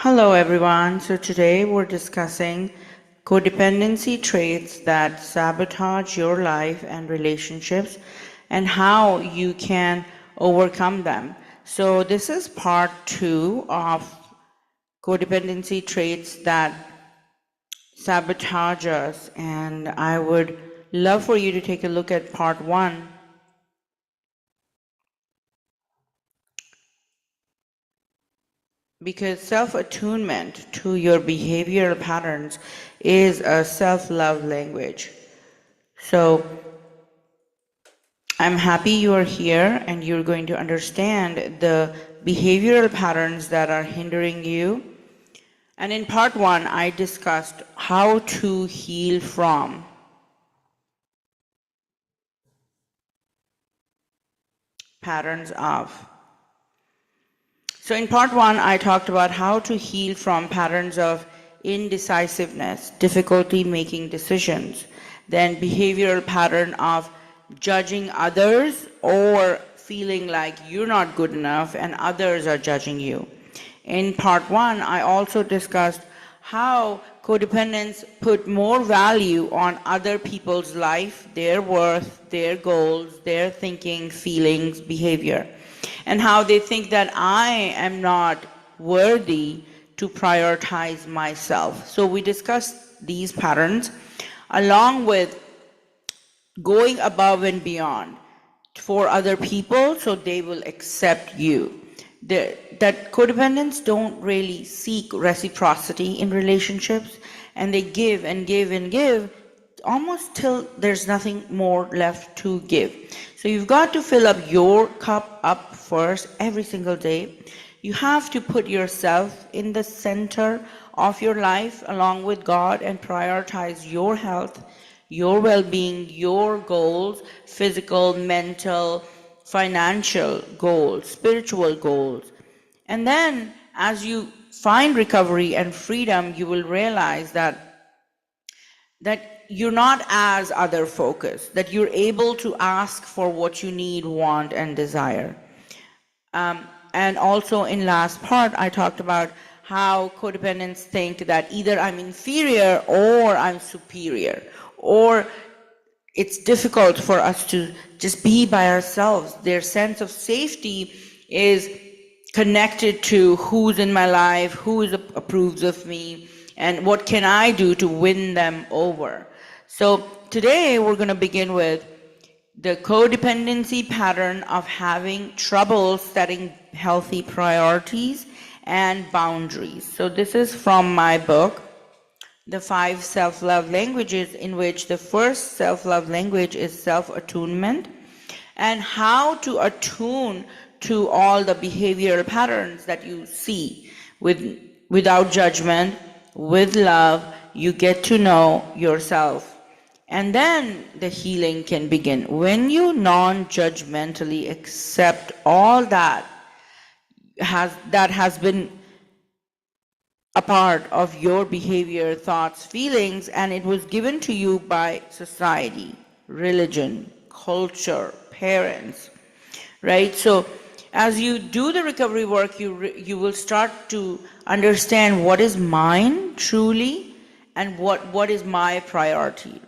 Hello everyone. So today we're discussing codependency traits that sabotage your life and relationships and how you can overcome them. So this is part 2 of codependency traits that sabotage us, and I would love for you to take a look at part 1. Because self-attunement to your behavioral patterns is a self-love language. So I'm happy you are here and you're going to understand the behavioral patterns that are hindering you. And in part 1, I discussed how to heal from patterns of. So in part 1, I talked about how to heal from patterns of indecisiveness, difficulty making decisions, then behavioral pattern of judging others or feeling like you're not good enough and others are judging you. In part 1, I also discussed how codependents put more value on other people's life, their worth, their goals, their thinking, feelings, behavior, and how they think that I am not worthy to prioritize myself. So we discussed these patterns along with going above and beyond for other people so they will accept you. That codependents don't really seek reciprocity in relationships, and they give and give and give almost till there's nothing more left to give. So you've got to fill up your cup up first every single day. You have to put yourself in the center of your life along with God and prioritize your health, your well-being, your goals, physical, mental, financial goals, spiritual goals. And then as you find recovery and freedom, you will realize that you're not as other focused, that you're able to ask for what you need, want, and desire. And also in last part, I talked about how codependents think that either I'm inferior or I'm superior, or it's difficult for us to just be by ourselves. Their sense of safety is connected to who's in my life, who approves of me, and what can I do to win them over. So today we're going to begin with the codependency pattern of having trouble setting healthy priorities and boundaries. So this is from my book, The 5 Self-Love Languages, in which the first self-love language is self-attunement, and how to attune to all the behavioral patterns that you see without judgment, with love. You get to know yourself. And then the healing can begin. When you non-judgmentally accept all that has been a part of your behavior, thoughts, feelings, and it was given to you by society, religion, culture, parents, right? So as you do the recovery work, you will start to understand what is mine truly and what is my priority,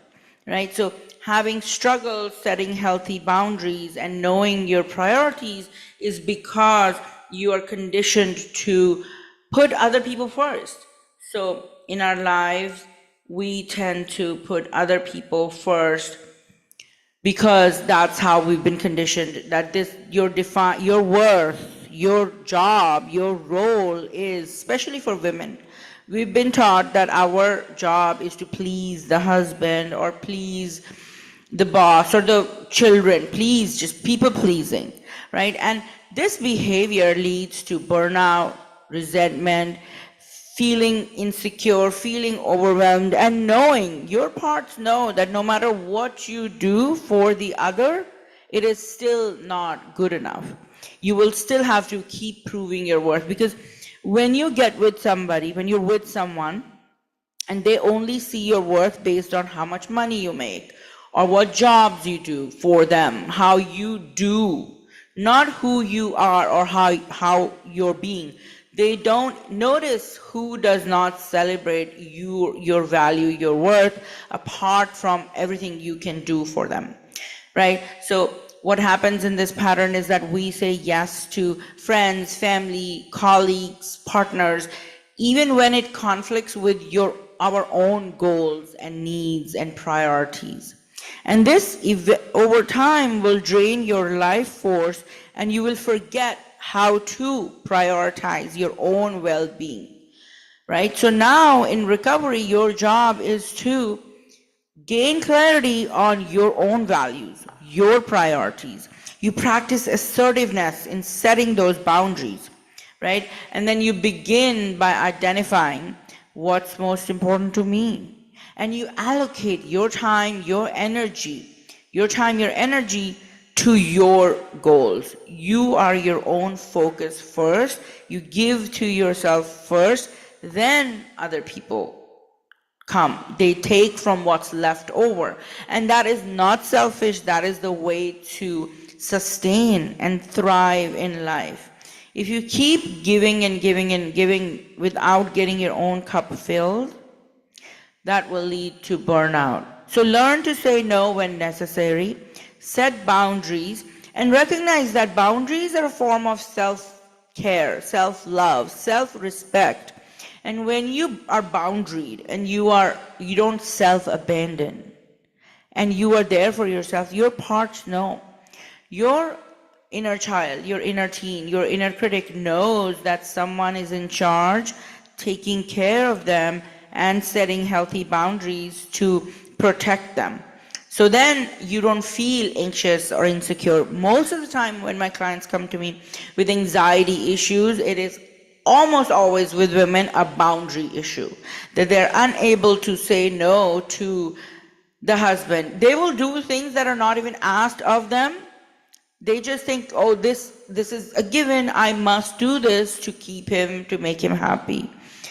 right? So having struggled setting healthy boundaries and knowing your priorities is because you are conditioned to put other people first. So in our lives, we tend to put other people first because that's how we've been conditioned, that your worth, your job, your role is, especially for women, we've been taught that our job is to please the husband or please the boss or the children, please, just people pleasing, right? And this behavior leads to burnout, resentment, feeling insecure, feeling overwhelmed, and knowing, your parts know that no matter what you do for the other, it is still not good enough. You will still have to keep proving your worth, because when you get with somebody, when you're with someone, and they only see your worth based on how much money you make, or what jobs you do for them, how you do, not who you are or how you're being. They don't notice who does not celebrate your value, your worth, apart from everything you can do for them, right? So what happens in this pattern is that we say yes to friends, family, colleagues, partners, even when it conflicts with our own goals and needs and priorities. And this over time will drain your life force, and you will forget how to prioritize your own well-being, right? So now in recovery, your job is to gain clarity on your own values, your priorities. You practice assertiveness in setting those boundaries, right? And then you begin by identifying what's most important to me. And you allocate your time, your energy to your goals. You are your own focus first. You give to yourself first, then other people come. They take from what's left over. And that is not selfish. That is the way to sustain and thrive in life. If you keep giving and giving and giving without getting your own cup filled, that will lead to burnout. So learn to say no when necessary, set boundaries, and recognize that boundaries are a form of self-care, self-love, self-respect. And when you are boundaried and you don't self-abandon, and you are there for yourself, your parts know. Your inner child, your inner teen, your inner critic knows that someone is in charge, taking care of them, and setting healthy boundaries to protect them. So then you don't feel anxious or insecure. Most of the time when my clients come to me with anxiety issues, it is almost always with women a boundary issue, that they're unable to say no to the husband. They will do things that are not even asked of them. They just think, oh, this is a given, I must do this to keep him, to make him happy.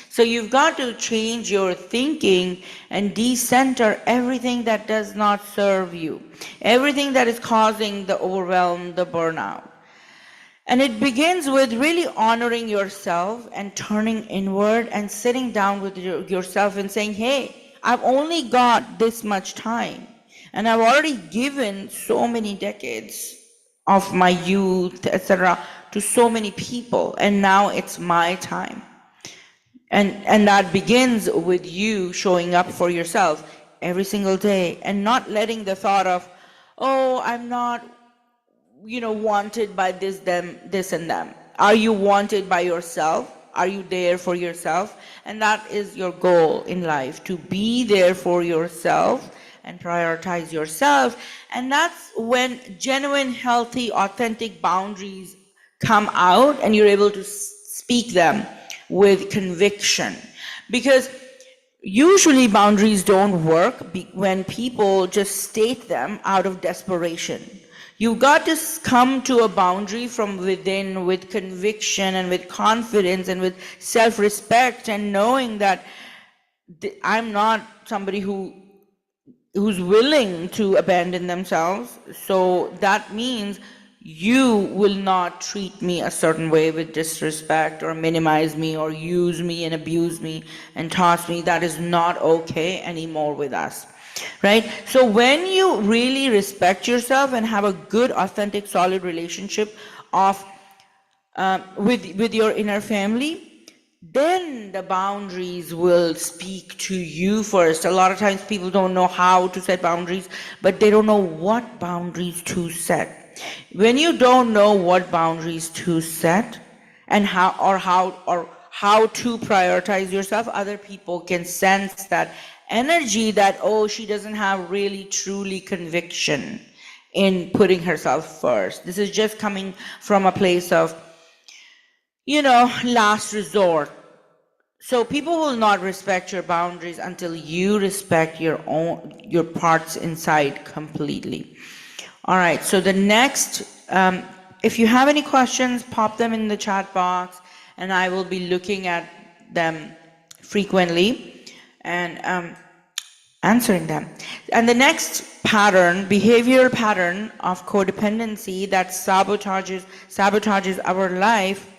So you've got to change your thinking and decenter everything that does not serve you, everything that is causing the overwhelm, the burnout. And it begins with really honoring yourself and turning inward and sitting down with yourself and saying, hey, I've only got this much time, and I've already given so many decades of my youth, etc., to so many people, and now it's my time. And that begins with you showing up for yourself every single day and not letting the thought of, oh, I'm not, wanted by this, them, this and them. Are you wanted by yourself? Are you there for yourself? And that is your goal in life, to be there for yourself and prioritize yourself. And that's when genuine, healthy, authentic boundaries come out and you're able to speak them with conviction. Because usually boundaries don't work when people just state them out of desperation. You've got to come to a boundary from within with conviction and with confidence and with self-respect, and knowing that I'm not somebody who's willing to abandon themselves. So that means you will not treat me a certain way with disrespect or minimize me or use me and abuse me and toss me. That is not okay anymore with us, right? So when you really respect yourself and have a good, authentic, solid relationship with your inner family, then the boundaries will speak to you first. A lot of times people don't know how to set boundaries, but they don't know what boundaries to set. When you don't know what boundaries to set and how to prioritize yourself, other people can sense that energy that, oh, she doesn't have really truly conviction in putting herself first. This is just coming from a place of, last resort. So people will not respect your boundaries until you respect your parts inside completely. All right, so the next, if you have any questions, pop them in the chat box, and I will be looking at them frequently and answering them. And the next pattern, behavioral pattern of codependency that sabotages our life,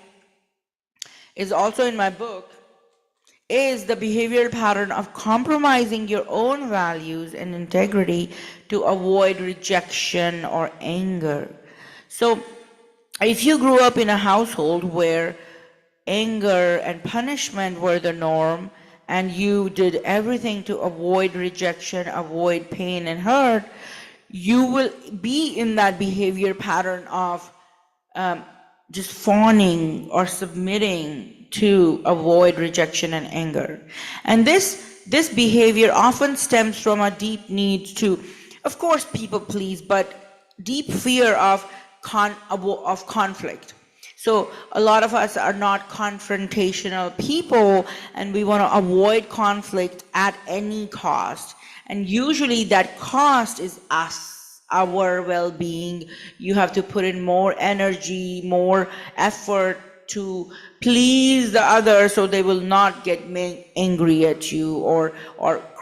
is also in my book, is the behavioral pattern of compromising your own values and integrity to avoid rejection or anger. So, if you grew up in a household where anger and punishment were the norm, and you did everything to avoid rejection, avoid pain and hurt, you will be in that behavior pattern of just fawning or submitting to avoid rejection and anger. And this behavior often stems from a deep need to, of course, people please, but deep fear of conflict. So a lot of us are not confrontational people, and we want to avoid conflict at any cost. And usually that cost is us, our well-being. You have to put in more energy, more effort to please the other so they will not get angry at you or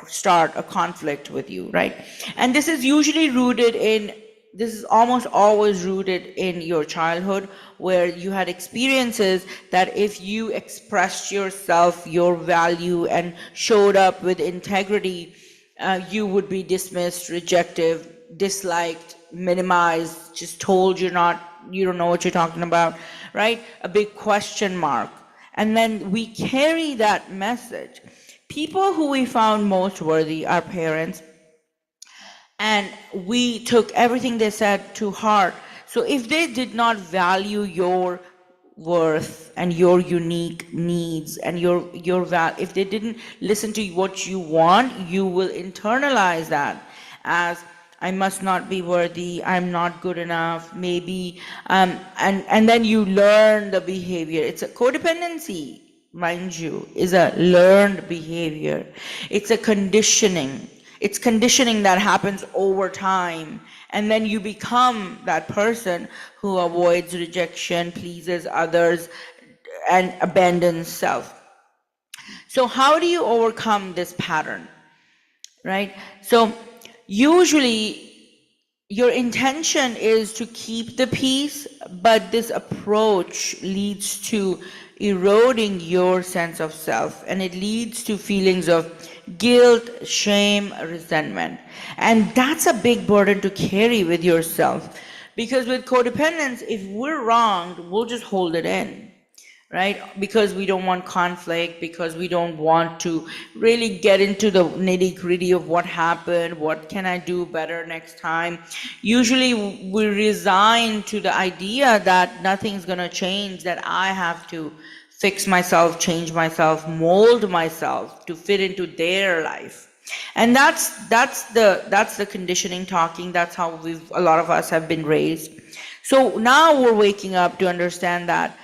start a conflict with you, right? And this is usually rooted in, this is almost always rooted in your childhood, where you had experiences that if you expressed yourself, your value, and showed up with integrity, you would be dismissed, rejected, disliked, minimized, just told you don't know what you're talking about, right? A big question mark. And then we carry that message. People who we found most worthy, our parents, and we took everything they said to heart. So if they did not value your worth and your unique needs and if they didn't listen to what you want, you will internalize that as, I must not be worthy, I'm not good enough, maybe, and then you learn the behavior. It's a codependency, mind you, is a learned behavior. It's a conditioning. It's conditioning that happens over time, and then you become that person who avoids rejection, pleases others, and abandons self. So how do you overcome this pattern, right? So usually your intention is to keep the peace, but this approach leads to eroding your sense of self, and it leads to feelings of guilt, shame, resentment. And that's a big burden to carry with yourself, because with codependence, if we're wronged, we'll just hold it in, right? Because we don't want conflict, because we don't want to really get into the nitty-gritty of what happened, what can I do better next time. Usually we resign to the idea that nothing's going to change, that I have to fix myself, change myself, mold myself to fit into their life. And that's the conditioning talking. That's how a lot of us have been raised. So now we're waking up to understand that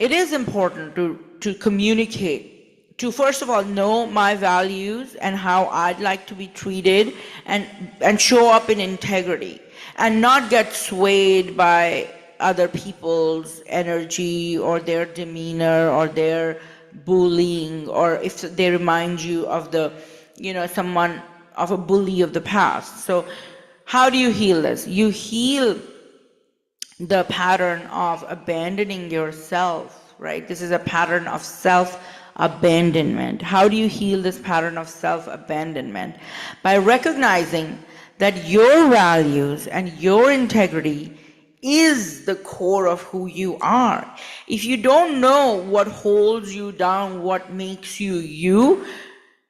it is important to communicate, to first of all know my values and how I'd like to be treated, and show up in integrity, and not get swayed by other people's energy or their demeanor or their bullying, or if they remind you of someone, of a bully of the past. So how do you heal this? You heal the pattern of abandoning yourself, right? This is a pattern of self-abandonment. How do you heal this pattern of self-abandonment? By recognizing that your values and your integrity is the core of who you are. If you don't know what holds you down, what makes you you,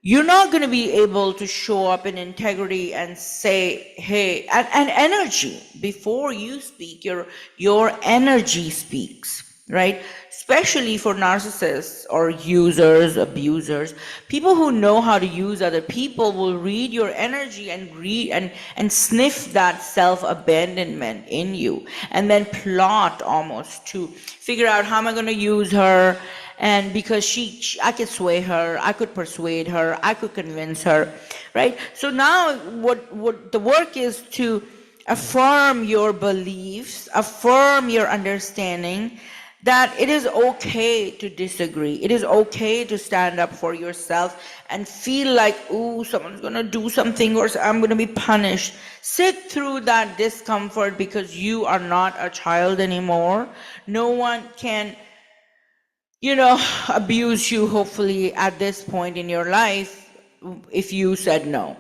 you're not going to be able to show up in integrity and say, hey, and energy. Before you speak, your energy speaks, right? Especially for narcissists or users, abusers. People who know how to use other people will read your energy and sniff that self-abandonment in you, and then plot almost to figure out, how am I going to use her? And because I could sway her, I could persuade her, I could convince her, right? So now what the work is to affirm your beliefs, affirm your understanding that it is okay to disagree. It is okay to stand up for yourself and feel like, ooh, someone's gonna do something or I'm gonna be punished. Sit through that discomfort because you are not a child anymore. No one can, abuse you, hopefully, at this point in your life if you said no.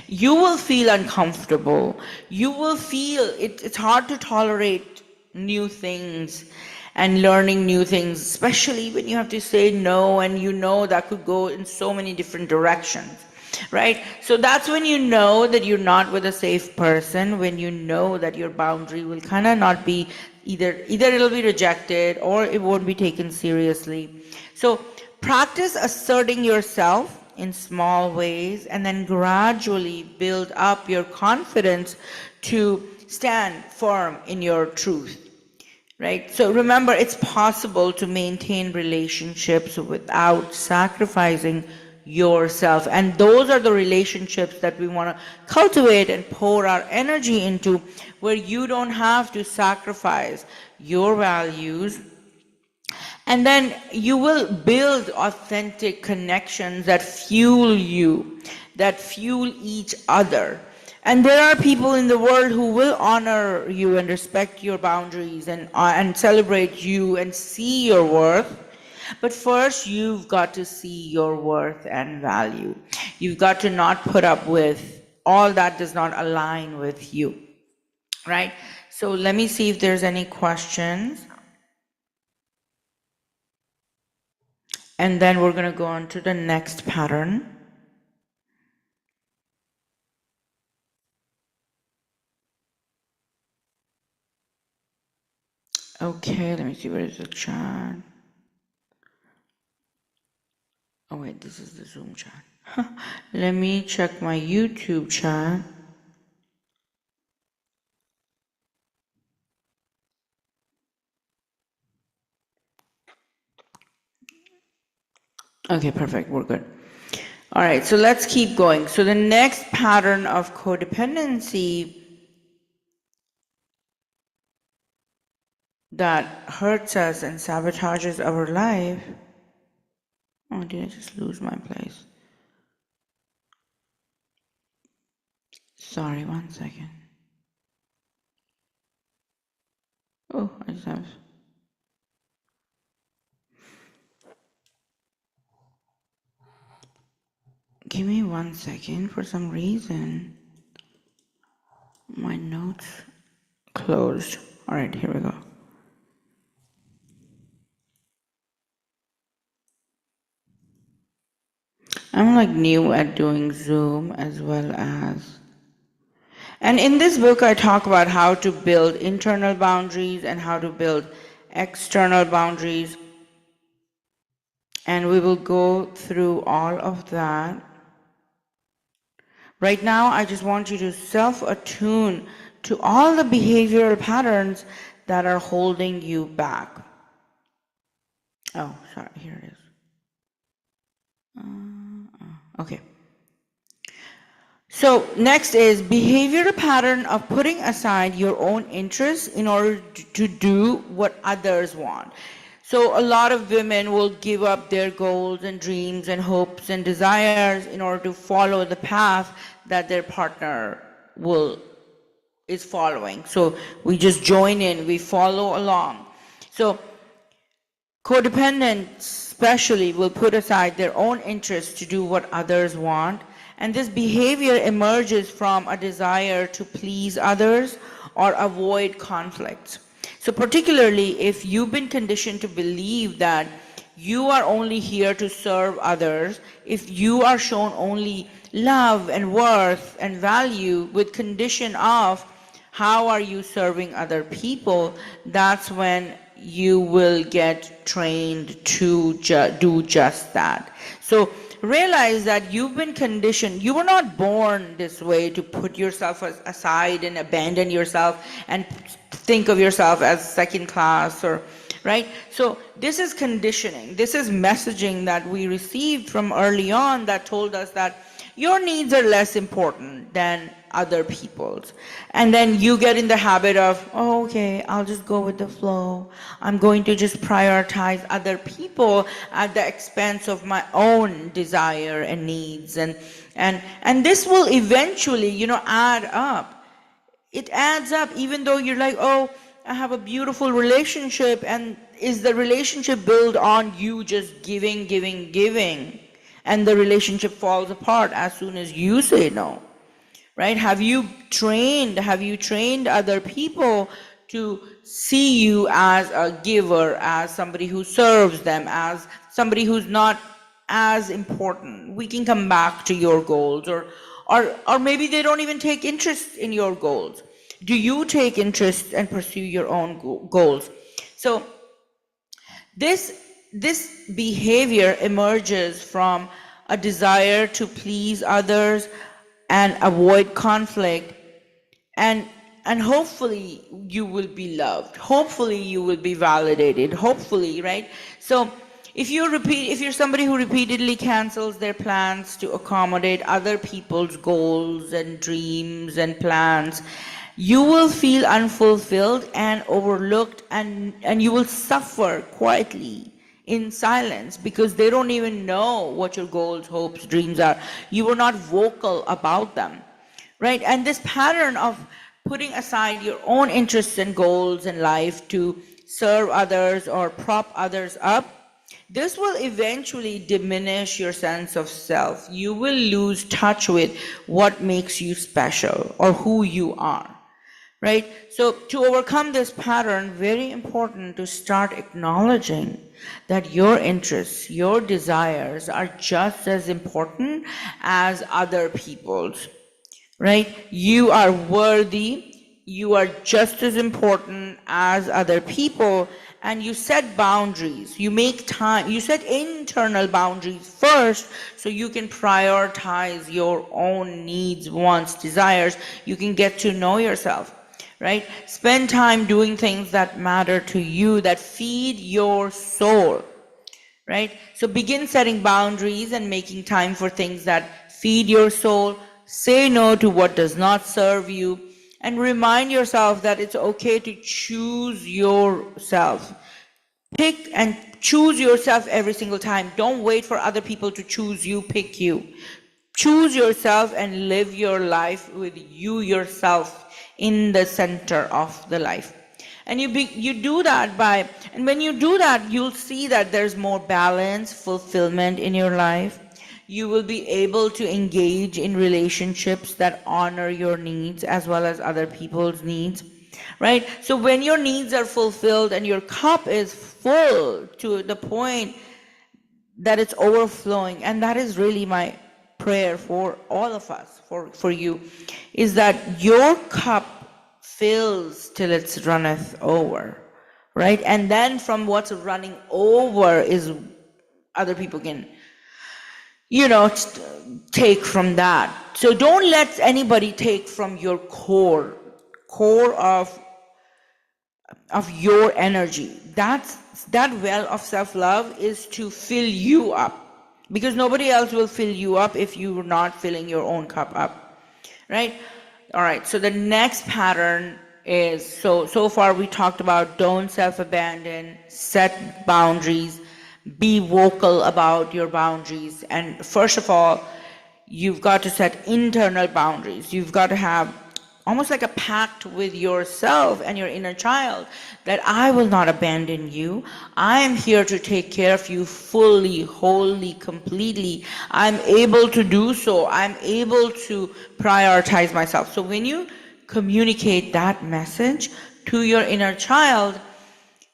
You will feel uncomfortable. You will feel it's hard to tolerate new things and learning new things, especially when you have to say no and that could go in so many different directions, right? So that's when you know that you're not with a safe person, when you know that your boundary will kind of not be either it'll be rejected or it won't be taken seriously. So practice asserting yourself in small ways and then gradually build up your confidence to stand firm in your truth. Right? So remember, it's possible to maintain relationships without sacrificing yourself. And those are the relationships that we want to cultivate and pour our energy into, where you don't have to sacrifice your values. And then you will build authentic connections that fuel you, that fuel each other. And there are people in the world who will honor you and respect your boundaries and celebrate you and see your worth. But first, you've got to see your worth and value. You've got to not put up with all that does not align with you, right? So let me see if there's any questions. And then we're going to go on to the next pattern. Okay, let me see, where is the chat? Oh wait, this is the Zoom chat. Let me check my YouTube chat. Okay, perfect, we're good. All right, so let's keep going. So the next pattern of codependency that hurts us and sabotages our life. Oh, did I just lose my place? Sorry, 1 second. Oh, I just have... Give me 1 second. For some reason, my notes closed. All right, here we go. I'm like new at doing Zoom as well as... And in this book, I talk about how to build internal boundaries and how to build external boundaries. And we will go through all of that. Right now, I just want you to self-attune to all the behavioral patterns that are holding you back. Oh, sorry, here it is. Okay. So next is behavioral pattern of putting aside your own interests in order to do what others want. So a lot of women will give up their goals and dreams and hopes and desires in order to follow the path that their partner is following. So we just join in, we follow along. So codependents especially will put aside their own interests to do what others want. And this behavior emerges from a desire to please others or avoid conflicts. So particularly if you've been conditioned to believe that you are only here to serve others, if you are shown only love and worth and value with condition of how are you serving other people, that's when you will get trained to do just that. So realize that you've been conditioned. You were not born this way to put yourself aside and abandon yourself and think of yourself as second class, or right? So this is conditioning. This is messaging that we received from early on that told us that your needs are less important than other people's. And then you get in the habit of, oh, okay, I'll just go with the flow. I'm going to just prioritize other people at the expense of my own desire and needs. And this will eventually, add up. It adds up, even though you're like, oh, I have a beautiful relationship, and is the relationship built on you just giving, giving, giving, and the relationship falls apart as soon as you say no, right? Have you trained other people to see you as a giver, as somebody who serves them, as somebody who's not as important? We can come back to your goals, or maybe they don't even take interest in your goals. Do you take interest and pursue your own goals? So this behavior emerges from a desire to please others and avoid conflict, and hopefully you will be loved, hopefully you will be validated, hopefully, right? So if you're somebody who repeatedly cancels their plans to accommodate other people's goals and dreams and plans, you will feel unfulfilled and overlooked, and you will suffer quietly in silence because they don't even know what your goals, hopes, dreams are. You are not vocal about them, right? And this pattern of putting aside your own interests and goals in life to serve others or prop others up, this will eventually diminish your sense of self. You will lose touch with what makes you special or who you are, right? So to overcome this pattern, very important to start acknowledging that your interests, your desires are just as important as other people's, right? You are worthy, you are just as important as other people, and you set boundaries, you make time, you set internal boundaries first so you can prioritize your own needs, wants, desires. You can get to know yourself, right? Spend time doing things that matter to you, that feed your soul, right? So begin setting boundaries and making time for things that feed your soul. Say no to what does not serve you, and remind yourself that it's okay to choose yourself. Pick and choose yourself every single time. Don't wait for other people to choose you, pick you. Choose yourself and live your life with you yourself in the center of the life. And you do that and when you do that, you'll see that there's more balance, fulfillment in your life. You will be able to engage in relationships that honor your needs as well as other people's needs, right? So when your needs are fulfilled and your cup is full to the point that it's overflowing, and that is really my prayer for all of us, for you, is that your cup fills till it runneth over, right? And then from what's running over is other people can take from that. So don't let anybody take from your core of your energy. That well of self-love is to fill you up, because nobody else will fill you up if you're not filling your own cup up, right? All right, so the next pattern is, so far we talked about don't self-abandon, set boundaries, be vocal about your boundaries. And first of all, you've got to set internal boundaries. You've got to have almost like a pact with yourself and your inner child that I will not abandon you. I am here to take care of you fully, wholly, completely. I'm able to do so. I'm able to prioritize myself. So when you communicate that message to your inner child,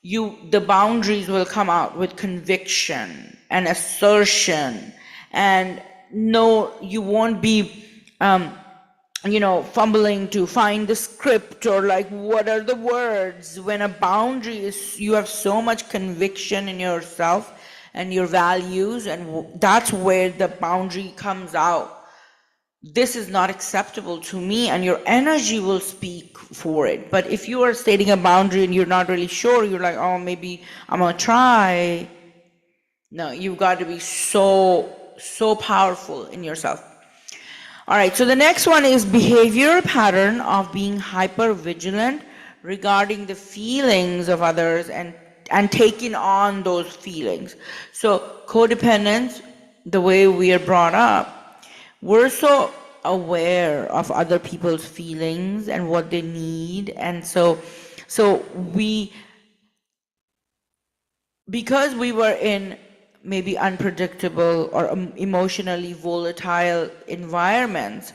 the boundaries will come out with conviction and assertion, and no, you won't be fumbling to find the script or like what are the words. When a boundary is, you have so much conviction in yourself and your values, and that's where the boundary comes out. This is not acceptable to me, and your energy will speak for it. But if you are stating a boundary and you're not really sure, you're like, oh, maybe I'm gonna try. No, you've got to be so powerful in yourself. All right, so the next one is behavioral pattern of being hyper vigilant regarding the feelings of others and taking on those feelings. So codependence, the way we are brought up, we're so aware of other people's feelings and what they need, and so we, because we were in maybe unpredictable or emotionally volatile environments,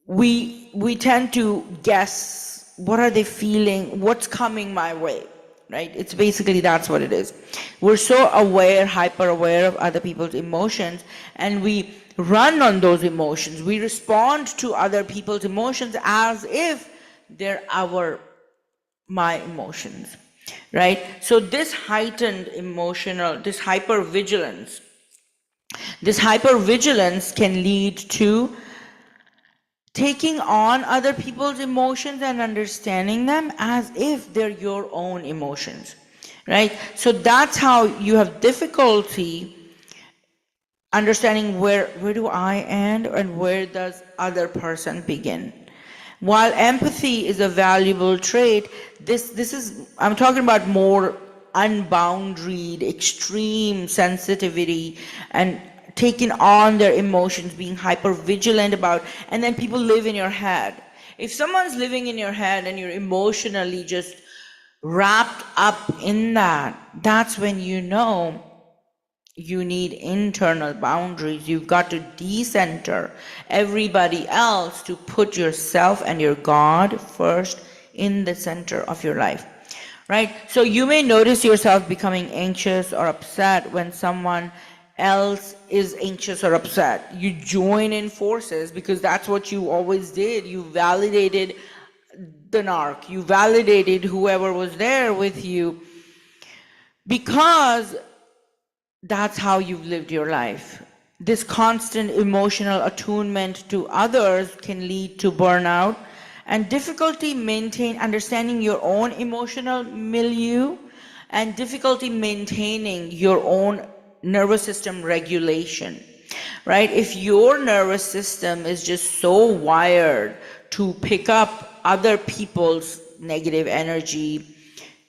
we tend to guess what are they feeling, what's coming my way, right? It's basically, that's what it is. We're so aware, hyper aware of other people's emotions, and we run on those emotions. We respond to other people's emotions as if they're my emotions, right? So this heightened emotional, this hypervigilance can lead to taking on other people's emotions and understanding them as if they're your own emotions, right? So that's how you have difficulty understanding where do I end and where does other person begin. While empathy is a valuable trait, this is, I'm talking about more unboundaried, extreme sensitivity and taking on their emotions, being hyper vigilant about, and then people live in your head. If someone's living in your head and you're emotionally just wrapped up in that, that's when you know you need internal boundaries. You've got to decenter everybody else to put yourself and your God first in the center of your life, right? So you may notice yourself becoming anxious or upset when someone else is anxious or upset. You join in forces because that's what you always did. You validated the narc, you validated whoever was there with you, because that's how you've lived your life. This constant emotional attunement to others can lead to burnout and difficulty understanding your own emotional milieu and difficulty maintaining your own nervous system regulation, right? If your nervous system is just so wired to pick up other people's negative energy,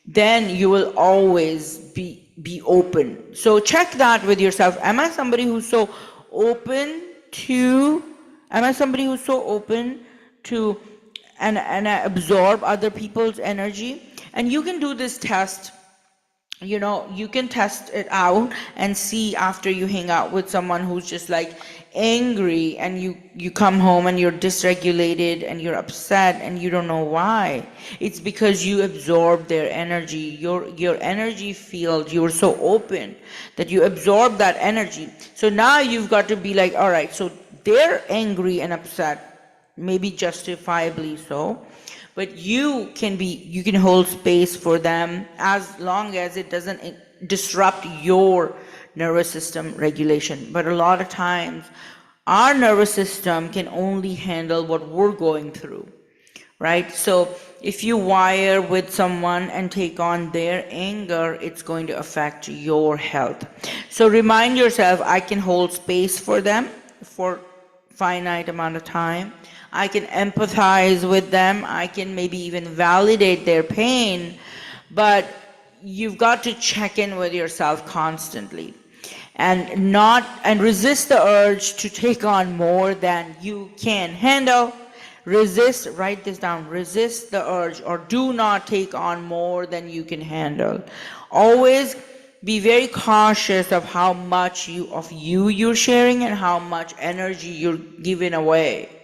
then you will always be open. So check that with yourself. Am I somebody who's so open to and I absorb other people's energy? And you can do this test. You know, you can test it out and see after you hang out with someone who's just like angry, and you come home and you're dysregulated and you're upset and you don't know why. It's because you absorb their energy, your energy field. You're so open that you absorb that energy. So now you've got to be like, all right, so they're angry and upset, maybe justifiably so, but you can hold space for them as long as it doesn't disrupt your nervous system regulation. But a lot of times our nervous system can only handle what we're going through, right? So if you wire with someone and take on their anger, it's going to affect your health. So remind yourself, I can hold space for them for finite amount of time. I can empathize with them. I can maybe even validate their pain, but you've got to check in with yourself constantly and resist the urge to take on more than you can handle. Resist, write this down, resist the urge, or do not take on more than you can handle. Always be very cautious of how much you're sharing and how much energy you're giving away.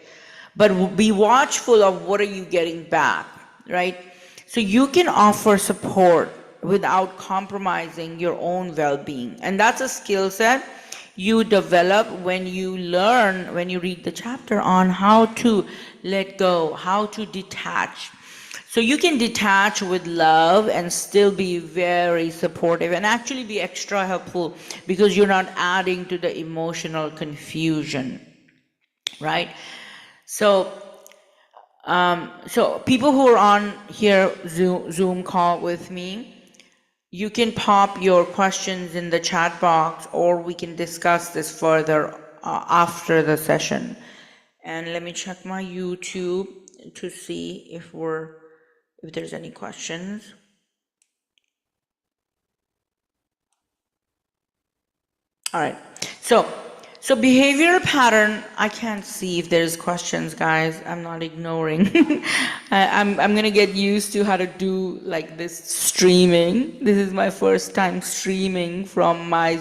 But be watchful of what are you getting back, right? So you can offer support without compromising your own well-being. And that's a skill set you develop when you read the chapter on how to let go, how to detach. So you can detach with love and still be very supportive and actually be extra helpful because you're not adding to the emotional confusion, right? So people who are on here Zoom call with me, you can pop your questions in the chat box, or we can discuss this further after the session. And let me check my YouTube to see if there's any questions. All right. So behavioral pattern, I can't see if there's questions, guys. I'm not ignoring. I'm gonna get used to how to do like this streaming. This is my first time streaming from my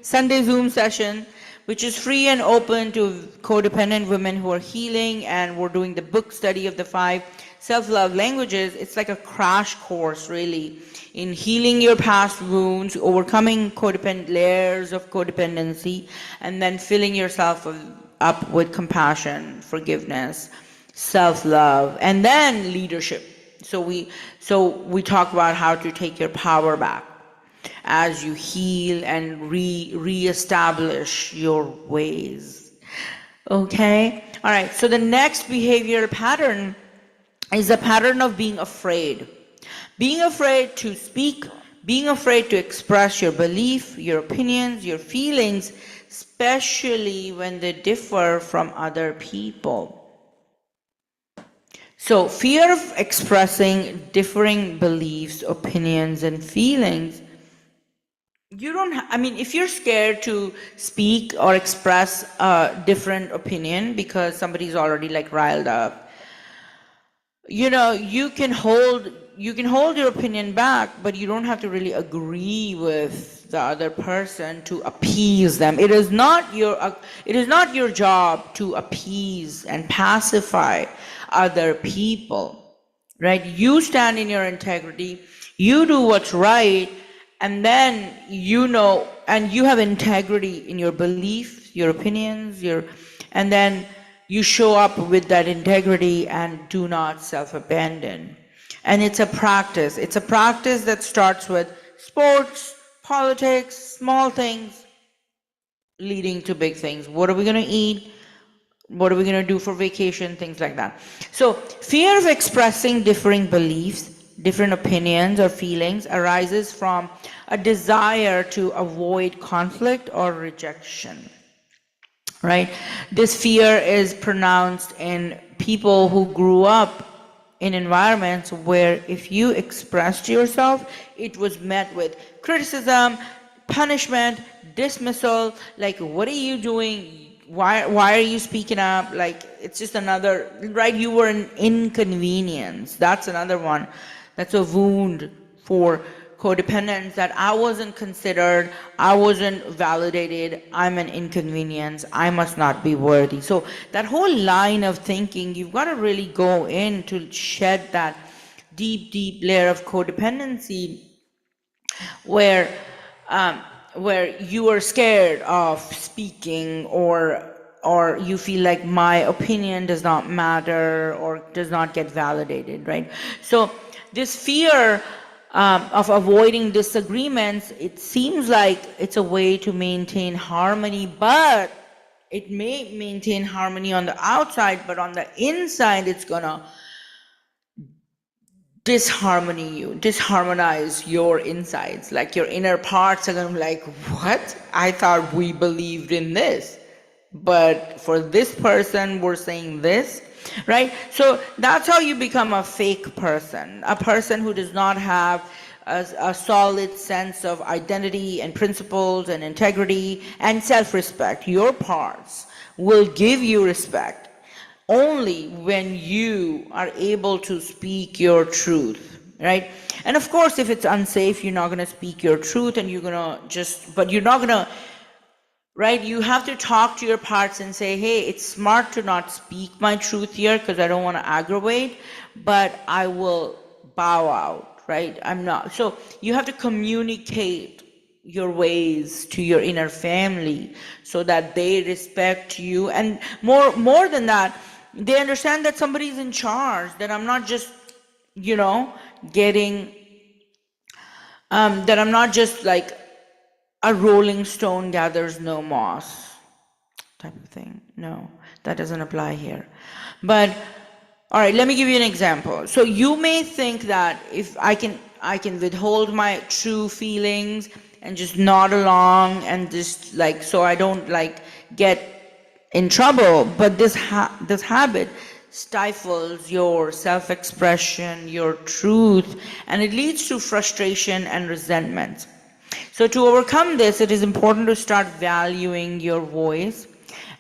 Sunday Zoom session, which is free and open to codependent women who are healing, and we're doing the book study of the 5 self-love languages. It's like a crash course, really, in healing your past wounds, overcoming codependent layers of codependency, and then filling yourself up with compassion, forgiveness, self-love, and then leadership. So we talk about how to take your power back as you heal and reestablish your ways. Okay? All right, so the next behavioral pattern is a pattern of being afraid. Being afraid to speak, being afraid to express your belief, your opinions, your feelings, especially when they differ from other people. So fear of expressing differing beliefs, opinions, and feelings. If you're scared to speak or express a different opinion because somebody's already like riled up, you can hold your opinion back, but you don't have to really agree with the other person to appease them. It is not your job to appease and pacify other people, right? You stand in your integrity, you do what's right, and then and you have integrity in your beliefs, your opinions, and then you show up with that integrity and do not self-abandon. And it's a practice. It's a practice that starts with sports, politics, small things, leading to big things. What are we going to eat? What are we going to do for vacation? Things like that. So fear of expressing differing beliefs, different opinions or feelings arises from a desire to avoid conflict or rejection. Right? This fear is pronounced in people who grew up in environments where if you expressed yourself, it was met with criticism, punishment, dismissal, like, what are you doing? Why are you speaking up? Like, it's just another, right? You were an inconvenience. That's another one. That's a wound for codependence, that I wasn't considered, I wasn't validated, I'm an inconvenience, I must not be worthy. So that whole line of thinking, you've got to really go in to shed that deep layer of codependency where you are scared of speaking, or you feel like my opinion does not matter or does not get validated, right? So this fear of avoiding disagreements, it seems like it's a way to maintain harmony, but it may maintain harmony on the outside, but on the inside, it's gonna disharmonize your insides. Like, your inner parts are gonna be like, what? I thought we believed in this, but for this person, we're saying this. Right? So that's how you become a fake person, a person who does not have a solid sense of identity and principles and integrity and self-respect. Your parts will give you respect only when you are able to speak your truth, right? And of course, if it's unsafe, you're not going to speak your truth, and you're not going to, right? You have to talk to your parts and say, hey, it's smart to not speak my truth here because I don't want to aggravate, but I will bow out, right? I'm not. So you have to communicate your ways to your inner family so that they respect you. And more than that, they understand that somebody's in charge, that I'm not just, that I'm not just like a rolling stone gathers no moss type of thing. No, that doesn't apply here. But all right, let me give you an example. So you may think that if I can withhold my true feelings and just nod along and just like, so I don't like get in trouble. But this habit stifles your self-expression, your truth, and it leads to frustration and resentment. So to overcome this, it is important to start valuing your voice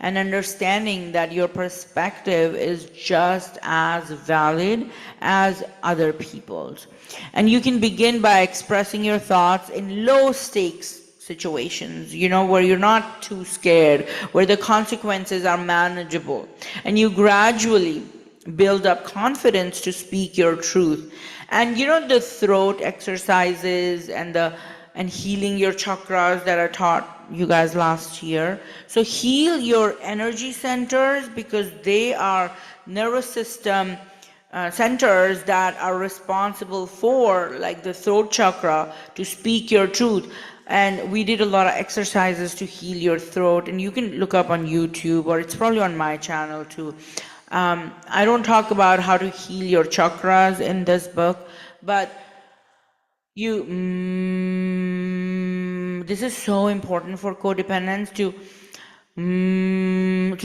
and understanding that your perspective is just as valid as other people's. And you can begin by expressing your thoughts in low stakes situations, where you're not too scared, where the consequences are manageable, and you gradually build up confidence to speak your truth. And the throat exercises and healing your chakras that I taught you guys last year. So heal your energy centers, because they are nervous system centers that are responsible for, like, the throat chakra, to speak your truth. And we did a lot of exercises to heal your throat, and you can look up on YouTube, or it's probably on my channel too. I don't talk about how to heal your chakras in this book, but this is so important for codependence, to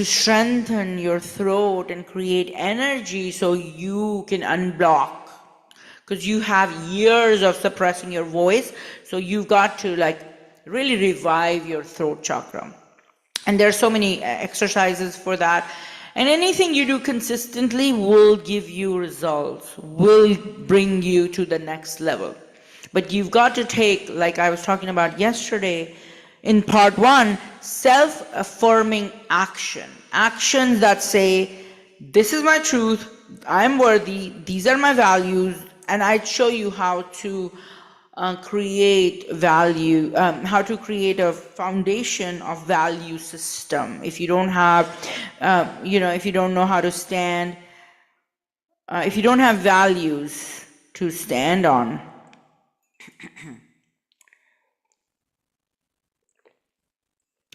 strengthen your throat and create energy so you can unblock, because you have years of suppressing your voice. So you've got to really revive your throat chakra. And there are so many exercises for that. And anything you do consistently will give you results, will bring you to the next level. But you've got to take, like I was talking about yesterday in part 1, self-affirming action. Actions that say, this is my truth, I'm worthy, these are my values, and I'd show you how to create value, how to create a foundation of value system. If you don't have, if you don't know how to stand, if you don't have values to stand on,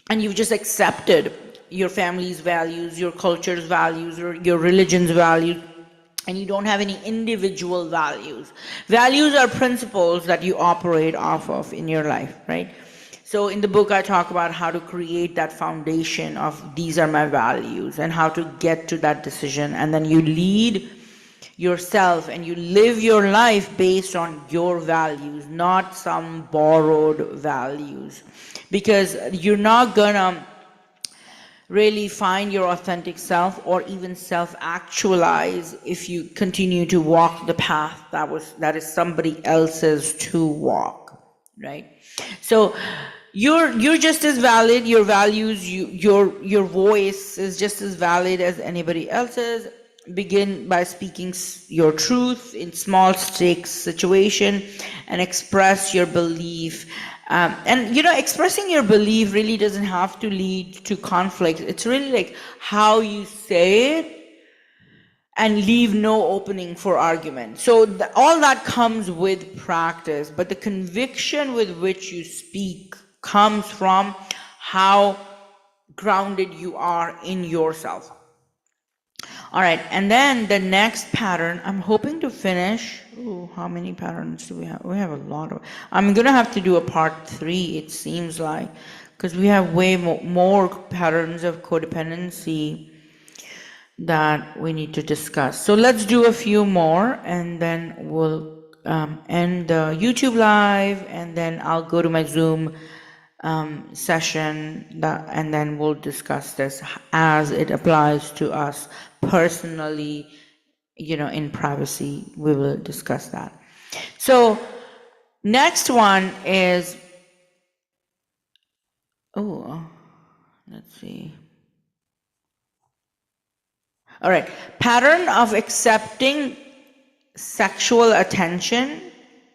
and you've just accepted your family's values, your culture's values, or your religion's values, and you don't have any individual values. Values are principles that you operate off of in your life, right? So in the book, I talk about how to create that foundation of these are my values, and how to get to that decision. And then you lead yourself and you live your life based on your values, not some borrowed values. Because you're not gonna really find your authentic self or even self-actualize if you continue to walk the path that is somebody else's to walk, right? So you're just as valid, your values, your voice is just as valid as anybody else's. Begin by speaking your truth in small stakes situation and express your belief. And expressing your belief really doesn't have to lead to conflict. It's really like how you say it and leave no opening for argument. So all that comes with practice, but the conviction with which you speak comes from how grounded you are in yourself. All right, and then the next pattern, I'm hoping to finish. Ooh, how many patterns do we have? We have a lot of. I'm gonna have to do a part 3, it seems like, because we have way more patterns of codependency that we need to discuss. So let's do a few more, and then we'll end the YouTube live, and then I'll go to my Zoom session, and then we'll discuss this as it applies to us personally, in privacy. We will discuss that. So next one is, let's see. All right, pattern of accepting sexual attention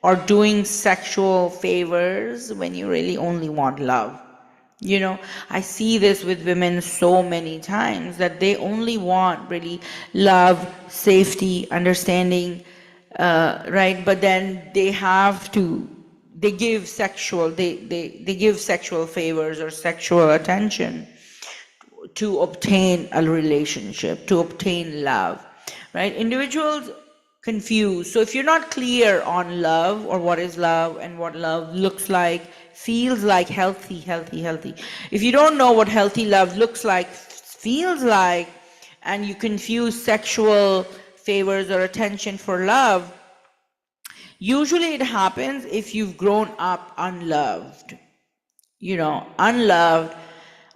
or doing sexual favors when you really only want love. I see this with women so many times, that they only want really love, safety, understanding, right? But then they give sexual favors or sexual attention to obtain a relationship, to obtain love, right? Individuals confused. So if you're not clear on love, or what is love and what love looks like, feels like healthy. If you don't know what healthy love looks like, feels like, and you confuse sexual favors or attention for love, usually it happens if you've grown up unloved, unloved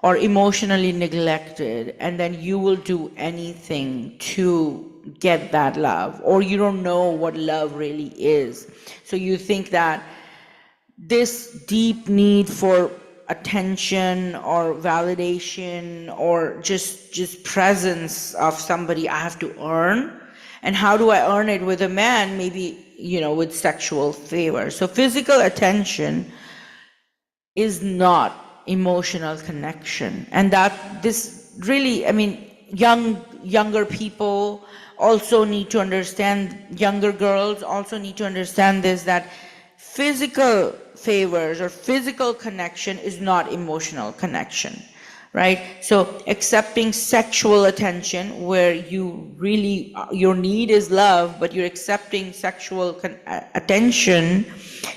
or emotionally neglected, and then you will do anything to get that love, or you don't know what love really is. So you think that this deep need for attention or validation or just presence of somebody I have to earn. And how do I earn it with a man? Maybe, with sexual favor. So physical attention is not emotional connection. And that this really, younger people also need to understand, younger girls also need to understand this, that physical favors or physical connection is not emotional connection, right? So accepting sexual attention where you really, your need is love, but you're accepting sexual attention,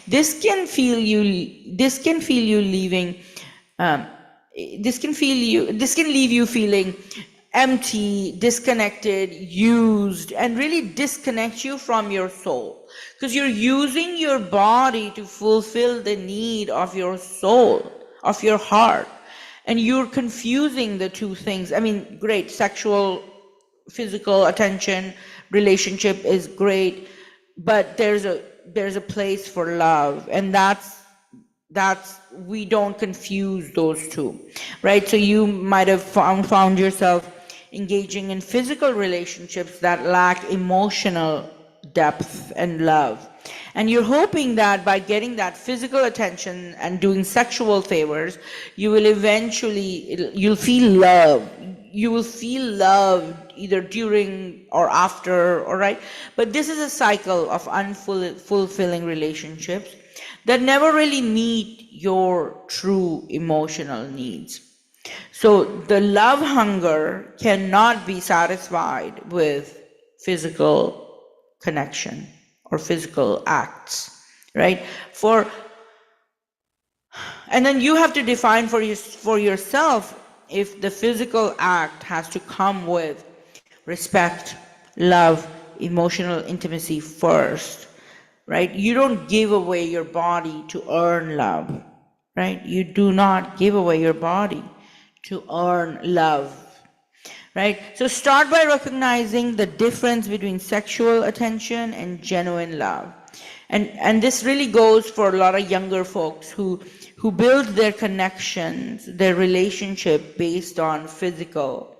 this can feel you leaving, this can leave you feeling empty, disconnected, used, and really disconnect you from your soul. Because you're using your body to fulfill the need of your soul, of your heart. And you're confusing the two things. Great, sexual, physical attention, relationship is great, but there's a place for love, and that's we don't confuse those two, right? So you might have found yourself engaging in physical relationships that lack emotional depth and love. And you're hoping that by getting that physical attention and doing sexual favors, you will eventually, you'll feel love. You will feel loved either during or after, all right? But this is a cycle of unfulfilling relationships that never really meet your true emotional needs. So the love hunger cannot be satisfied with physical connection or physical acts, right? And then you have to define for yourself if the physical act has to come with respect, love, emotional intimacy first, right? You don't give away your body to earn love, right? You do not give away your body to earn love, right? So start by recognizing the difference between sexual attention and genuine love. And this really goes for a lot of younger folks who build their connections, their relationship based on physical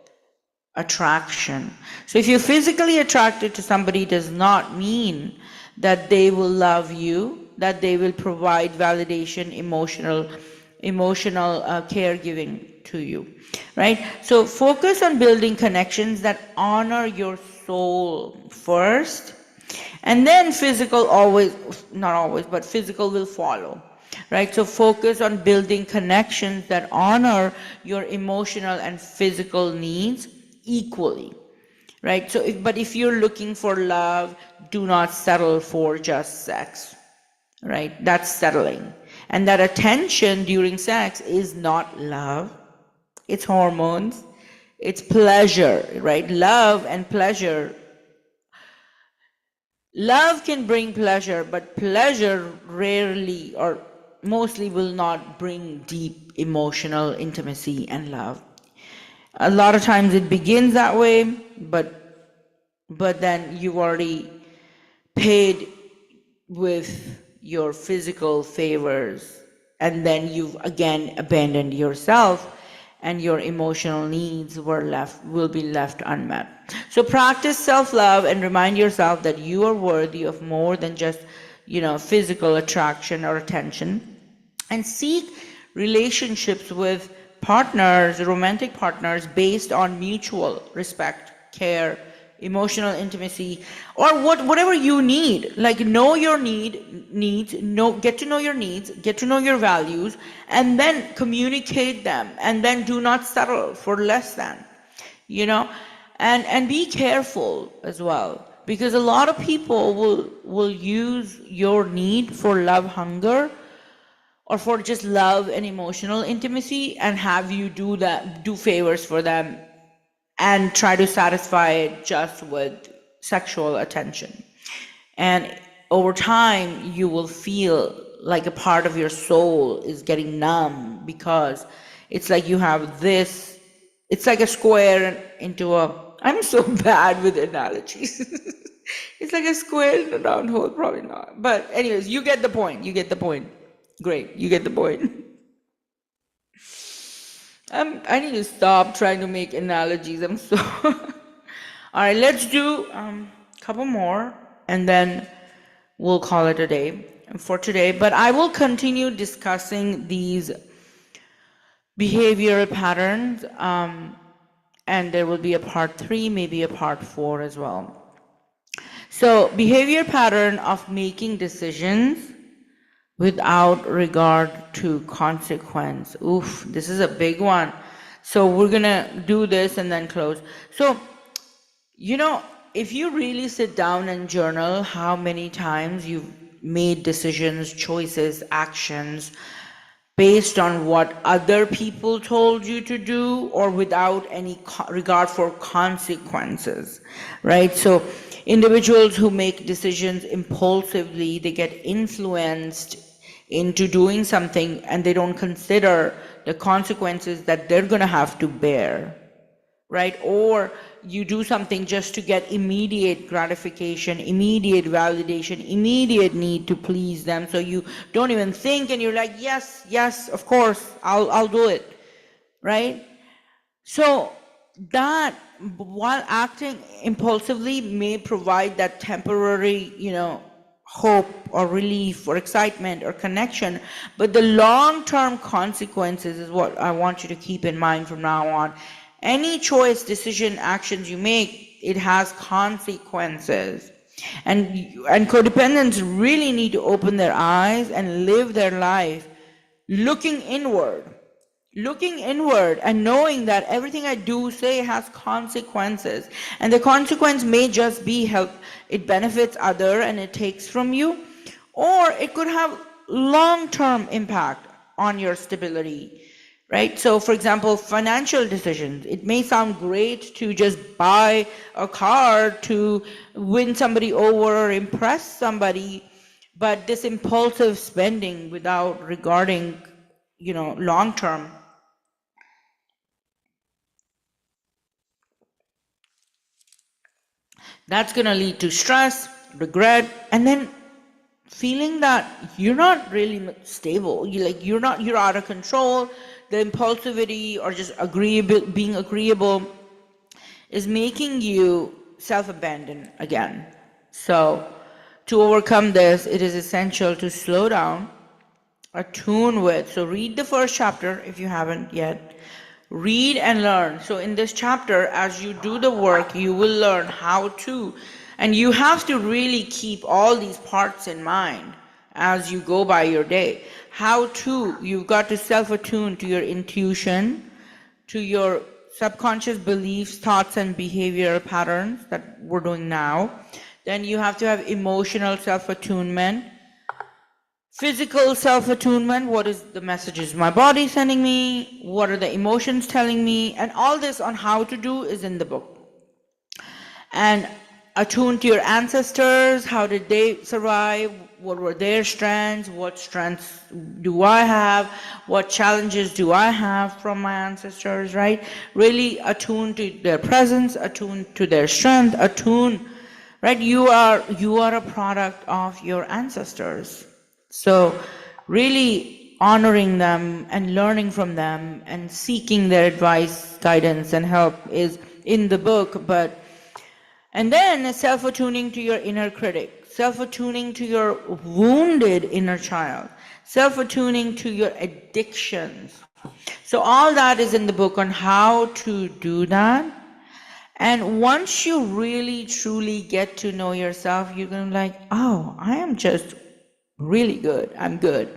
attraction. So if you're physically attracted to somebody, does not mean that they will love you, that they will provide validation, emotional caregiving to you, right? So focus on building connections that honor your soul first, and then physical not always, but physical will follow, right? So focus on building connections that honor your emotional and physical needs equally, right? So if you're looking for love, do not settle for just sex, right? That's settling. And that attention during sex is not love. It's hormones. It's pleasure, right? Love and pleasure. Love can bring pleasure, but pleasure rarely or mostly will not bring deep emotional intimacy and love. A lot of times it begins that way, but then you've already paid with your physical favors, and then you've again abandoned yourself, and your emotional needs will be left unmet. So practice self-love and remind yourself that you are worthy of more than just, physical attraction or attention. And seek relationships with partners, romantic partners, based on mutual respect, care, emotional intimacy, or whatever you need. Like, know your needs, get to know your needs, get to know your values, and then communicate them, and then do not settle for less than, and be careful as well, because a lot of people will use your need for love hunger or for just love and emotional intimacy, and have you do favors for them and try to satisfy it just with sexual attention. And over time, you will feel like a part of your soul is getting numb, because it's like you have this, it's like a square into a, I'm so bad with analogies. It's like a square in a round hole, probably not. But anyways, you get the point. You get the point. Great, you get the point. I need to stop trying to make analogies. I'm so. All right, let's do a couple more, and then we'll call it a day for today. But I will continue discussing these behavioral patterns, and there will be a part 3, maybe a part 4 as well. So, behavior pattern of making decisions without regard to consequence. Oof, this is a big one. So we're gonna do this and then close. So, if you really sit down and journal how many times you've made decisions, choices, actions based on what other people told you to do, or without any regard for consequences, right? So individuals who make decisions impulsively, they get influenced into doing something and they don't consider the consequences that they're going to have to bear, right? Or you do something just to get immediate gratification, immediate validation, immediate need to please them. So you don't even think, and you're like, yes, of course, I'll do it, right? So that, while acting impulsively, may provide that temporary, hope or relief or excitement or connection, but the long-term consequences is what I want you to keep in mind from now on. Any choice, decision, actions you make, it has consequences. And codependents really need to open their eyes and live their life looking inward and knowing that everything I do, say, has consequences. And the consequence may just be it benefits other and it takes from you, or it could have long-term impact on your stability, right? So for example, financial decisions. It may sound great to just buy a car to win somebody over or impress somebody, but this impulsive spending without regarding, long-term, that's going to lead to stress, regret, and then feeling that you're not really stable. You're out of control. The impulsivity or just being agreeable is making you self-abandon again. So to overcome this, it is essential to slow down, attune with. So read the first chapter if you haven't yet. Read and learn. So in this chapter, as you do the work, you will learn how to, and you have to really keep all these parts in mind as you go by your day. You've got to self-attune to your intuition, to your subconscious beliefs, thoughts, and behavior patterns that we're doing now. Then you have to have emotional self-attunement. Physical self-attunement, what is the messages my body sending me? What are the emotions telling me? And all this on how to do is in the book. And attune to your ancestors. How did they survive? What were their strengths? What strengths do I have? What challenges do I have from my ancestors, right? Really attune to their presence, attune to their strength, right? You are a product of your ancestors. So really honoring them and learning from them and seeking their advice, guidance, and help is in the book. And then self-attuning to your inner critic, self-attuning to your wounded inner child, self-attuning to your addictions. So all that is in the book on how to do that. And once you really truly get to know yourself, you're going to be like, oh, I am just really good. I'm good.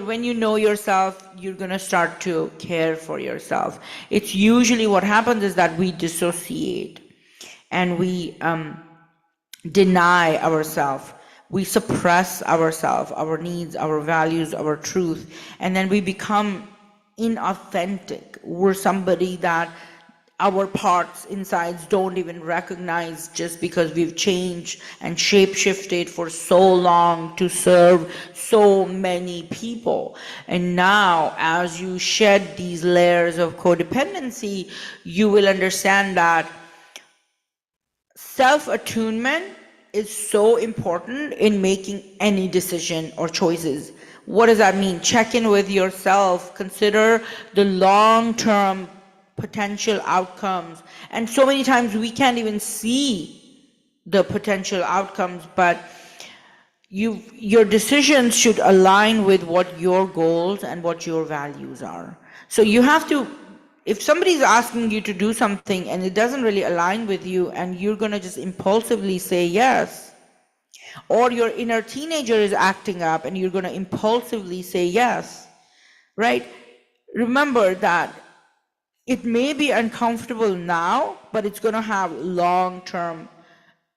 When you know yourself, you're going to start to care for yourself. It's usually what happens is that we dissociate and we deny ourselves. we suppress ourselves, our needs, our values, our truth, and then we become inauthentic. We're somebody that our parts insides don't even recognize, just because we've changed and shape shifted for so long to serve so many people. And now, as you shed these layers of codependency, you will understand that self-attunement is so important in making any decision or choices. What does that mean? Check in with yourself, consider the long-term potential outcomes. And so many times we can't even see the potential outcomes, but your decisions should align with what your goals and what your values are. So you have to, if somebody's asking you to do something and it doesn't really align with you, and you're going to just impulsively say yes, or your inner teenager is acting up and you're going to impulsively say yes, right? Remember that it may be uncomfortable now, but it's going to have long-term,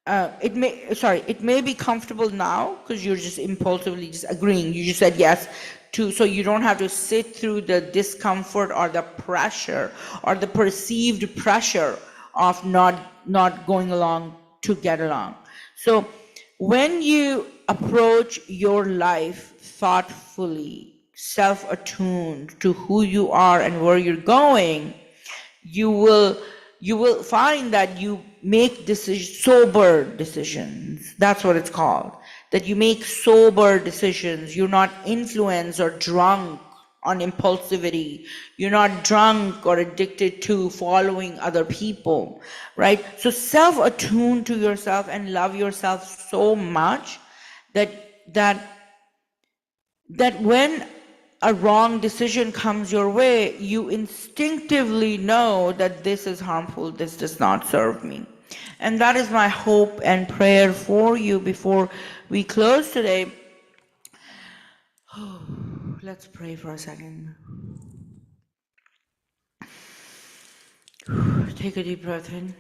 it may be comfortable now because you're just impulsively just agreeing. You just said yes to, so you don't have to sit through the discomfort or the pressure or the perceived pressure of not going along to get along. So when you approach your life thoughtfully, self-attuned to who you are and where you're going, you will find that you make sober decisions. That's what it's called. That you make sober decisions. You're not influenced or drunk on impulsivity. You're not drunk or addicted to following other people, right? So self-attune to yourself and love yourself so much that when a wrong decision comes your way, you instinctively know that this is harmful, this does not serve me. And that is my hope and prayer for you before we close today. Let's pray for a second. Take a deep breath in.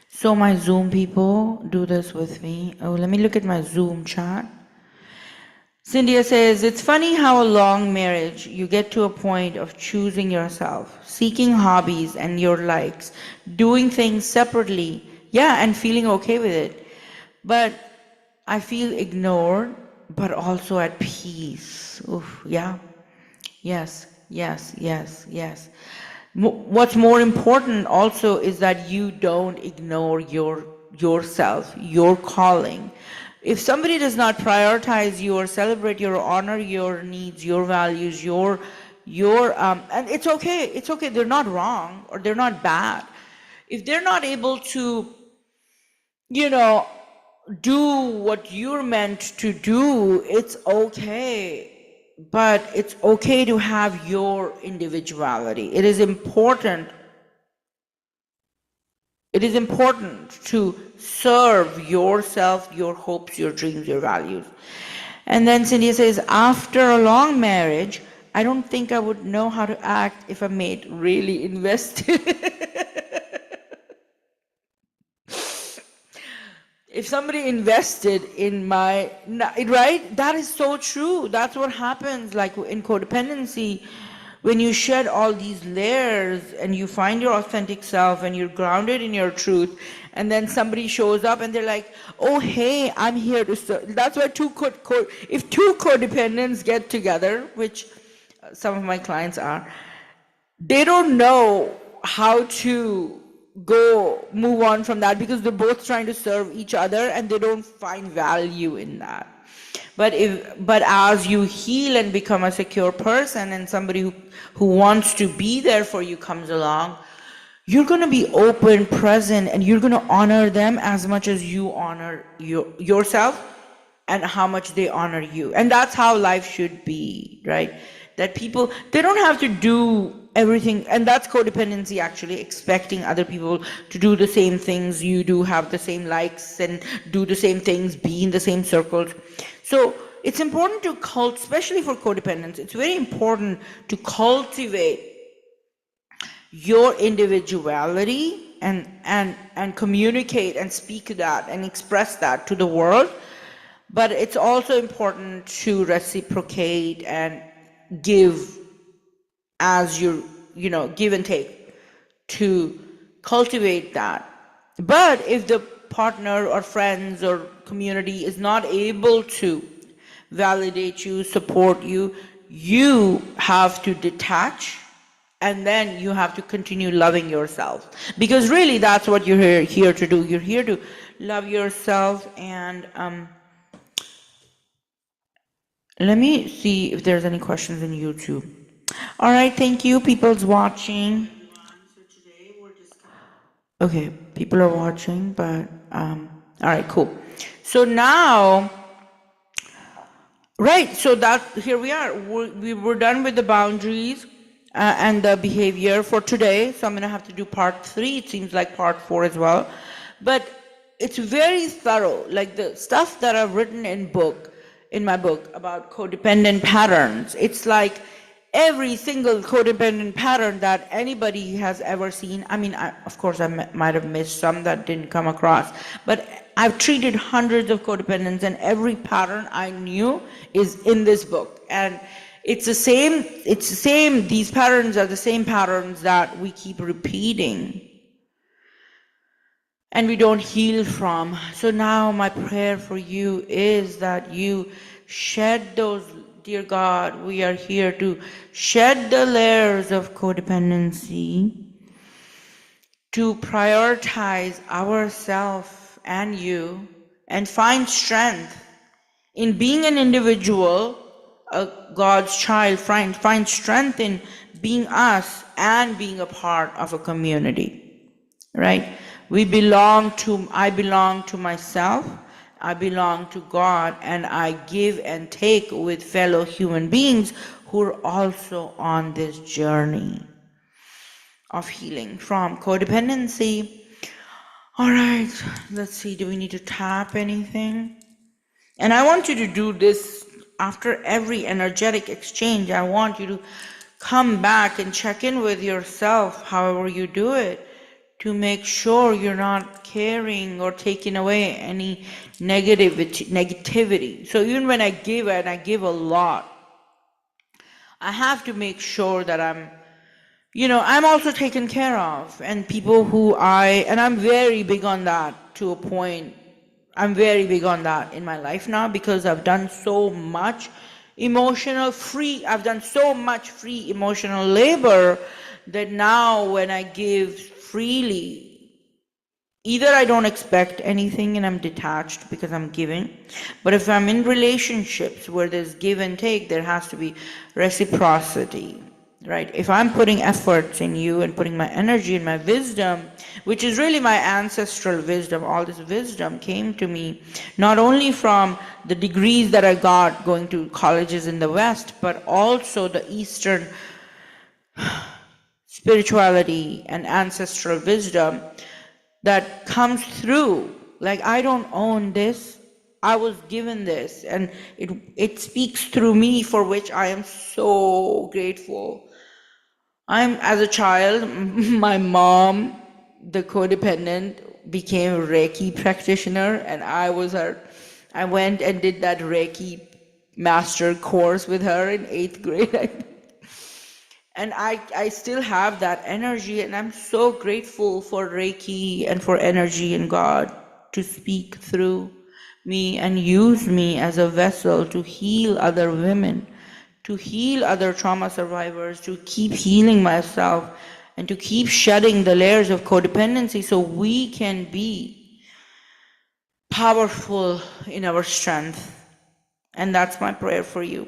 So my Zoom people, do this with me. Oh, let me look at my Zoom chat. Cynthia says, it's funny how a long marriage, you get to a point of choosing yourself, seeking hobbies and your likes, doing things separately, yeah, and feeling okay with it. But I feel ignored, but also at peace. Oof, yeah, yes. What's more important also is that you don't ignore yourself, your calling. If somebody does not prioritize you or celebrate you or honor your needs, your values, and it's okay, they're not wrong or they're not bad. If they're not able to, do what you're meant to do, it's okay. But it's okay to have your individuality. It is important to serve yourself, your hopes, your dreams, your values. And then Cynthia says, after a long marriage, I don't think I would know how to act if a mate really invested. If somebody invested in right? That is so true. That's what happens, like in codependency. When you shed all these layers and you find your authentic self and you're grounded in your truth, and then somebody shows up and they're like, oh, hey, I'm here to serve. That's why if two codependents get together, which some of my clients are, they don't know how to move on from that because they're both trying to serve each other and they don't find value in that. But as you heal and become a secure person and somebody who wants to be there for you comes along, you're going to be open, present, and you're going to honor them as much as you honor yourself and how much they honor you. And that's how life should be, right? That people, they don't have to do everything, and that's codependency actually, expecting other people to do the same things you do, have the same likes and do the same things, be in the same circles. So it's important to especially for codependence, it's very important to cultivate your individuality and communicate and speak that and express that to the world. But it's also important to reciprocate and give as give and take, to cultivate that. But if the partner or friends or community is not able to validate you, support you, you have to detach, and then you have to continue loving yourself. Because really that's what you're here to do. You're here to love yourself. And let me see if there's any questions in YouTube. All right, thank you, people's watching. Okay, people are watching, but all right, cool. So now, right, so that here we are. We're done with the boundaries and the behavior for today. So I'm gonna have to do part 3. It seems like part 4 as well, but it's very thorough. Like the stuff that I've written in my book about codependent patterns. It's like every single codependent pattern that anybody has ever seen. I mean, of course, I might have missed some that didn't come across, but I've treated hundreds of codependents, and every pattern I knew is in this book. And it's the same, these patterns are the same patterns that we keep repeating and we don't heal from. So now my prayer for you is that you shed those, dear God, we are here to shed the layers of codependency, to prioritize ourselves and you, and find strength in being an individual, a God's child. Find strength in being us and being a part of a community, right? I belong to myself, I belong to God, and I give and take with fellow human beings who are also on this journey of healing from codependency. All right, let's see, do we need to tap anything? And I want you to do this after every energetic exchange. I want you to come back and check in with yourself, however you do it, to make sure you're not carrying or taking away any negativity. So even when I give, and I give a lot, I have to make sure that I'm also taken care of. And people and I'm very big on that to a point. I'm very big on that in my life now, because I've done so much I've done so much free emotional labor that now when I give freely, either I don't expect anything and I'm detached because I'm giving, but if I'm in relationships where there's give and take, there has to be reciprocity, right? If I'm putting efforts in you and putting my energy and my wisdom, which is really my ancestral wisdom, all this wisdom came to me not only from the degrees that I got going to colleges in the West, but also the Eastern spirituality and ancestral wisdom that comes through. Like, I don't own this, I was given this, and it speaks through me, for which I am so grateful. As a child, my mom, the codependent, became a Reiki practitioner, and I went and did that Reiki master course with her in 8th grade. And I still have that energy, and I'm so grateful for Reiki and for energy and God to speak through me and use me as a vessel to heal other women, to heal other trauma survivors, to keep healing myself, and to keep shedding the layers of codependency so we can be powerful in our strength. And that's my prayer for you.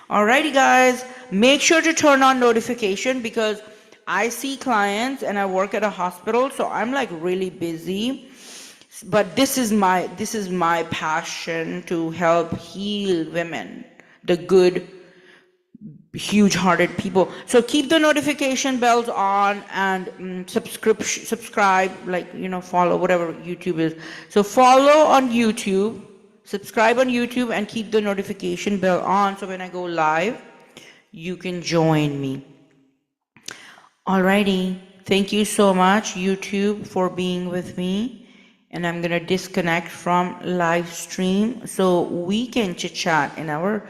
Alrighty, guys, make sure to turn on notification, because I see clients and I work at a hospital, so I'm like really busy. But this is my passion, to help heal women, the good, huge-hearted people. So keep the notification bells on, and subscribe, follow, whatever YouTube is. So follow on YouTube, subscribe on YouTube, and keep the notification bell on, so when I go live, you can join me. Alrighty, Thank you so much, YouTube, for being with me. And I'm going to disconnect from live stream so we can chit chat in our